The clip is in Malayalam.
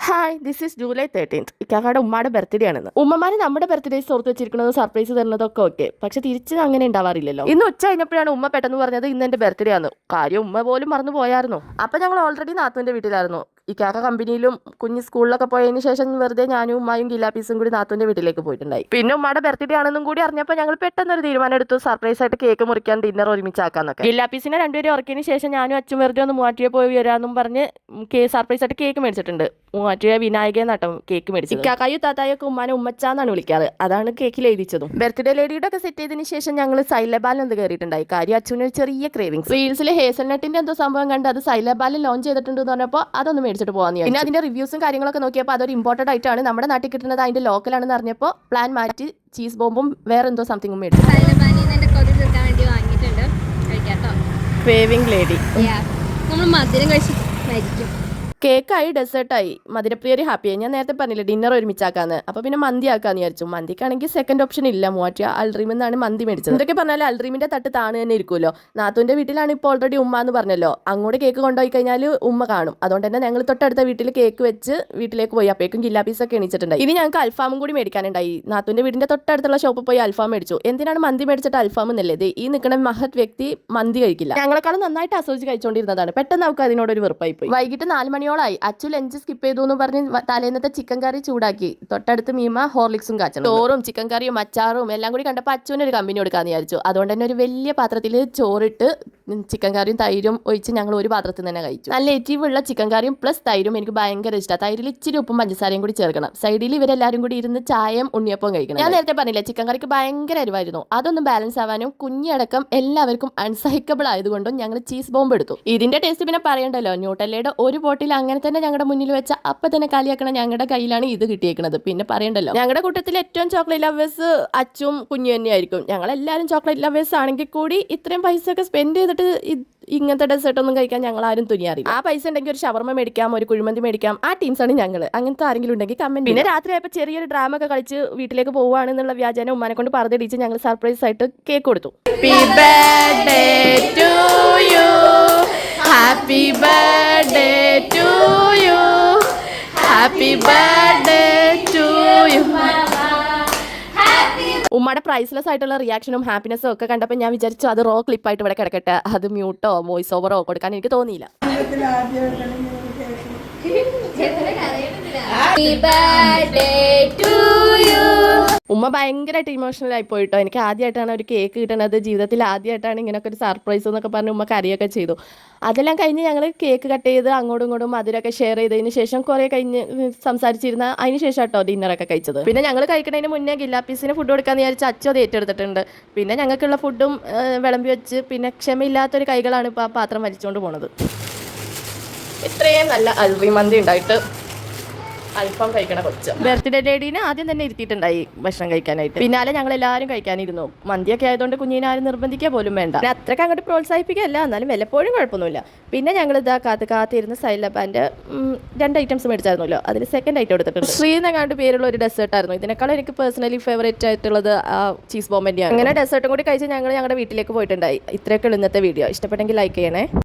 Hi, this is July 13th. ഇക്കാക്കയുടെ ഉമ്മയുടെ ബർത്ത്ഡേ ആണെന്ന്. ഉമ്മമാര് നമ്മുടെ ബർത്ത്ഡേസ് ഓർത്ത് വെച്ചിരിക്കുന്നത് സർപ്രൈസ് തരുന്നതൊക്കെ ഓക്കെ, പക്ഷെ തിരിച്ച് അങ്ങനെ ഉണ്ടാവാറില്ലല്ലോ. ഇന്ന് ഉച്ച കഴിഞ്ഞപ്പോഴാണ് ഉമ്മ പെട്ടെന്ന് പറഞ്ഞത് ഇന്ന് എന്റെ ബർത്ത്ഡേ ആണ്. കാര്യം ഉമ്മ പോലും മറന്നു പോയായിരുന്നു. അപ്പൊ ഞങ്ങൾ ഓൾറെഡി നാത്തുവിന്റെ വീട്ടിലായിരുന്നു. ഇക്കാക്ക കമ്പനിയിലും കുഞ്ഞ് സ്കൂളിലൊക്കെ പോയതിന് ശേഷം വെറുതെ ഞാനും ഉമ്മയും ഗിലാപ്പീസും കൂടി നാത്തുവിന്റെ വീട്ടിലേക്ക് പോയിട്ടുണ്ടായി. പിന്നെ ഉമ്മയുടെ ബർത്ത്ഡേ ആണെന്നും കൂടി അറിഞ്ഞപ്പോൾ ഞങ്ങൾ പെട്ടെന്ന് ഒരു തീരുമാനം എടുത്തു, സർപ്രൈസ് ആയിട്ട് കേക്ക് മുറിക്കാൻ ഡിന്നർ ഒരുമിച്ചാക്കാന്നൊക്കെ. ഗിലാപ്പീസിനെ രണ്ടുപേരും ഉറക്കിയതിന് ശേഷം ഞാനും അച്ഛൻ വെറുതെ ഒന്ന് മൂവാറ്റുപുഴ പോയി വരാമെന്നും പറഞ്ഞ് സർപ്രൈസ് ആയിട്ട് കേക്ക് മേടിച്ചിട്ടുണ്ട്. മൂവാറ്റുപുഴ വിനായക നട്ടം കേക്ക് മേടിച്ചത്. ഇക്കാക്കായും താത്തായൊക്കെ ഉമ്മാനെ ഉമ്മച്ചാന്നാണ് വിളിക്കാറ്. അതാണ് കേക്കിൽ എഴുതിച്ചതും. ബർത്ത്ഡേ ലേഡിയുടെ ഒക്കെ സെറ്റ് ചെയ്തതിന് ശേഷം ഞങ്ങൾ സൈലബാലിൽ എന്ത് കയറിയിട്ടുണ്ടായി. കാര്യം അച്ഛനൊരു ചെറിയ ക്രേവിങ്സ്. റീൽസിൽ ഹേസൽനട്ടിന്റെ എന്തോ സംഭവം കണ്ട് അത് സൈലബാലിൽ ലോഞ്ച് ചെയ്തിട്ടുണ്ട് എന്ന് പറഞ്ഞപ്പോൾ അതൊന്ന് മേടിച്ചിട്ട് പോകാൻ. പിന്നെ അതിന്റെ റിവ്യൂസും കാര്യങ്ങളൊക്കെ നോക്കിയപ്പോൾ അതൊരു ഇമ്പോർട്ടന്റ് ആയിട്ടാണ് നമ്മുടെ നാട്ടിൽ കിട്ടുന്നത്, അതിന്റെ ലോക്കലാണെന്ന് അറിഞ്ഞപ്പോൾ പ്ലാൻ മാറ്റി ചീസ് ബോംബും വേറെ എന്തോ സംതിങ്ങും മേടിച്ചു. Craving lady. നമ്മൾ മധുരം കഴിച്ച് മരിക്കും. കേക്കായി, ഡെസേർട്ടായി, മധുരപ്രിയര് ഹാപ്പിയായി. ഞാൻ നേരത്തെ പറഞ്ഞില്ല ഡിന്നർ ഒരുമിച്ചാക്കാന്ന്. അപ്പോൾ പിന്നെ മന്തി ആക്കാന്ന് വിചാരിച്ചു. മന്തിക്കാണെങ്കിൽ സെക്കൻഡ് ഓപ്ഷൻ ഇല്ല. മൂവാറ്റുപുഴ അൽഡ്രീമെന്നാണ് മന്തി മേടിച്ചത്. എന്തൊക്കെ പറഞ്ഞാൽ അൽഡ്രീമിന്റെ തട്ട് താണ് തന്നെ ഇരിക്കുമല്ലോ. നാത്തുവിന്റെ വീട്ടിലാണ് ഇപ്പോൾ ഓൾറെഡി ഉമ്മ എന്ന് പറഞ്ഞല്ലോ. അങ്ങോട്ട് കേക്ക് കൊണ്ടുപോയി കഴിഞ്ഞാൽ ഉമ്മ കാണും. അതുകൊണ്ട് തന്നെ ഞങ്ങൾ തൊട്ടടുത്ത വീട്ടിൽ കേക്ക് വെച്ച് വീട്ടിലേക്ക് പോയി. അപ്പോഴേക്കും ഗില്ലാപ്പീസൊക്കെ എണീച്ചിട്ടുണ്ടായി. ഇനി ഞങ്ങൾക്ക് അൽഫാമും കൂടി മേടിക്കാനുണ്ടായി. നാത്തുവിന്റെ വീടിന്റെ തൊട്ടടുത്തുള്ള ഷോപ്പിൽ പോയി അൽഫാം മേടിച്ചു. എന്തിനാണ് മന്തി മേടിച്ചിട്ട് അൽഫാം എന്നല്ലേ? ഈ നിൽക്കുന്ന മഹത് വ്യക്തി മന്തി കഴിക്കില്ല. ഞങ്ങളെക്കാളും നന്നായിട്ട് ആസ്വദിച്ച് കഴിച്ചുകൊണ്ടിരുന്നതാണ്. പെട്ടെന്ന് നമുക്ക് അതിനോടൊരു വെറുപ്പായി പോയി. വൈകിട്ട് 4 മണിയോളായി. അച്ചു ലഞ്ച് സ്കിപ്പ് ചെയ്തു എന്ന് പറഞ്ഞ് തലേന്നത്തെ ചിക്കൻ കറി ചൂടാക്കി. തൊട്ടടുത്ത് മീമ ഹോർലിക്സും കാച്ചണം. ചോറും ചിക്കൻ കറിയും അച്ചാറും എല്ലാം കൂടി കണ്ടപ്പോൾ അച്ചുവിന് ഒരു കമ്പനി കൊടുക്കാന്ന് വിചാരിച്ചു. അതുകൊണ്ട് തന്നെ ഒരു വലിയ പാത്രത്തിൽ ചോറിട്ട് ചിക്കൻ കറിയും തൈരും ഒഴിച്ച് ഞങ്ങൾ ഒരു പാത്രത്തിൽ തന്നെ കഴിച്ചു. നല്ല എരിവുള്ള ചിക്കൻ കറിയും പ്ലസ് തൈരും എനിക്ക് ഭയങ്കര ഇഷ്ടമാണ്. തൈരിൽ ഇച്ചിരി ഉപ്പും പഞ്ചസാരയും കൂടി ചേർക്കണം. സൈഡിൽ ഇവരെല്ലാവരും കൂടി ഇരുന്ന് ചായയും ഉണ്ണിയപ്പവും കഴിക്കണം. ഞാൻ നേരത്തെ പറഞ്ഞില്ലേ, ചിക്കൻ കറിക്ക് ഭയങ്കര എരിവായിരുന്നു. അതൊന്നും ബാലൻസ് ആവാനും കുഞ്ഞടക്കം എല്ലാവർക്കും അൺസഹിക്കബിൾ ആയതുകൊണ്ടും ഞങ്ങൾ ചീസ് ബോംബ് എടുത്തു. ഇതിന്റെ ടേസ്റ്റ് പിന്നെ പറയണ്ടല്ലോ. ന്യൂട്ടല്ലയുടെ ഒരു ബോട്ടിൽ അങ്ങനെ തന്നെ ഞങ്ങളുടെ മുന്നിൽ വെച്ച അപ്പം തന്നെ കാലിയാക്കണ ഞങ്ങളുടെ കയ്യിലാണ് ഇത് കിട്ടിയേക്കുന്നത്. പിന്നെ പറയണ്ടല്ലോ, ഞങ്ങളുടെ കൂട്ടത്തിൽ ഏറ്റവും ചോക്ലേറ്റ് ലവേഴ്സ് അച്ചും കുഞ്ഞു തന്നെയായിരിക്കും. ഞങ്ങളെല്ലാവരും ചോക്ലേറ്റ് ലവേഴ്സ് ആണെങ്കിൽ കൂടി ഇത്രയും പൈസ ഒക്കെ സ്പെൻഡ് ചെയ്തിട്ട് ഇങ്ങനത്തെ ഡെസേർട്ട് ഒന്നും കഴിക്കാൻ ഞങ്ങൾ ആരും തുനിയാറില്ല. ആ പൈസ ഉണ്ടെങ്കിൽ ഒരു ഷവർമ മേടിക്കാം, ഒരു കുഴിമന്തി മേടിക്കാം. ആ ടീംസാണ് ഞങ്ങൾ. അങ്ങനത്തെ ആരെങ്കിലും ഉണ്ടെങ്കിൽ കമന്റ്. പിന്നെ രാത്രി ആയപ്പോൾ ചെറിയൊരു ഡ്രാമ ഒക്കെ കളിച്ച് വീട്ടിലേക്ക് പോവുകയാണെന്നുള്ള വ്യാജന ഉമ്മാനെ കൊണ്ട് പറഞ്ഞിടിച്ച് ഞങ്ങൾ സർപ്രൈസ് ആയിട്ട് കേക്ക് കൊടുത്തു. Happy birthday to you, happy birthday to you. ഉമ്മയുടെ പ്രൈസ്ലെസ് ആയിട്ടുള്ള റിയാക്ഷനും ഹാപ്പിനെസ്സും ഒക്കെ കണ്ടപ്പോൾ ഞാൻ വിചാരിച്ചു അത് റോ ക്ലിപ്പായിട്ട് ഇവിടെ കിടക്കട്ടെ. അത് മ്യൂട്ടോ വോയിസ് ഓവറോ കൊടുക്കാൻ എനിക്ക് തോന്നിയില്ല. ഉമ്മ ഭയങ്കരമായിട്ട് ഇമോഷണൽ ആയി പോയിട്ടോ. എനിക്ക് ആദ്യമായിട്ടാണ് ഒരു കേക്ക് കിട്ടുന്നത്. ജീവിതത്തിൽ ആദ്യമായിട്ടാണ് ഇങ്ങനെയൊക്കെ ഒരു സർപ്രൈസ് എന്നൊക്കെ പറഞ്ഞ് ഉമ്മ കറിയൊക്കെ ചെയ്തു. അതെല്ലാം കഴിഞ്ഞ് ഞങ്ങൾ കേക്ക് കട്ട് ചെയ്ത് അങ്ങോട്ടും ഇങ്ങോട്ടും മധുരമൊക്കെ ഷെയർ ചെയ്തതിന് ശേഷം കുറേ കഴിഞ്ഞ് സംസാരിച്ചിരുന്ന അതിന് ശേഷം കേട്ടോ ഡിന്നറൊക്കെ കഴിച്ചത്. പിന്നെ ഞങ്ങൾ കഴിക്കുന്നതിന് മുന്നേ ഗില്ലാപ്പീസിന് ഫുഡ് കൊടുക്കാന്ന് വിചാരിച്ച് അച്ചു അത് ഏറ്റെടുത്തിട്ടുണ്ട്. പിന്നെ ഞങ്ങൾക്കുള്ള ഫുഡും വിളമ്പി വെച്ച് പിന്നെ ക്ഷമയില്ലാത്തൊരു കൈകളാണ് ഇപ്പോൾ ആ പാത്രം വലിച്ചുകൊണ്ട് പോണത്. ഇത്രയും നല്ല അൽവി മന്തി ഉണ്ടായിട്ട് അൽഫാം കഴിക്കണ കൊച്ചു ബർത്ത്ഡേ ലേഡീനെ ആദ്യം തന്നെ ഇരുത്തിയിട്ടുണ്ടായി ഭക്ഷണം കഴിക്കാനായിട്ട്. പിന്നാലെ ഞങ്ങൾ എല്ലാവരും കഴിക്കാനിരുന്നു. മന്തിയൊക്കെ ആയതുകൊണ്ട് കുഞ്ഞിനെ ആരും നിർബന്ധിക്കുക പോലും വേണ്ട. അത്രയ്ക്ക് അങ്ങോട്ട് പ്രോത്സാഹിപ്പിക്കുകയല്ല, എന്നാലും വല്ലപ്പോഴും കുഴപ്പമൊന്നുമില്ല. പിന്നെ ഞങ്ങൾ ഇതാ കാത്തിരുന്ന് സൈലബാൻ്റെ 2 ഐറ്റംസ് മേടിച്ചായിരുന്നല്ലോ. അതിൽ സെക്കൻഡ് ഐറ്റം എടുത്തിട്ടുണ്ട്. ശ്രീനങ്ങാണ്ട് പേരുള്ള ഒരു ഡെസേർട്ടായിരുന്നു. ഇതിനേക്കാളും എനിക്ക് പേഴ്സണലി ഫേവറേറ്റ് ആയിട്ടുള്ളത് ചീസ് ബോംബ് തന്നെയാണ്. അങ്ങനെ ഡെസേർട്ടും കൂടി കഴിച്ച് ഞങ്ങൾ ഞങ്ങളുടെ വീട്ടിലേക്ക് പോയിട്ടുണ്ടായി. ഇത്രയൊക്കെ ഇന്നത്തെ വീഡിയോ. ഇഷ്ടപ്പെട്ടെങ്കിൽ ലൈക്ക് ചെയ്യണേ.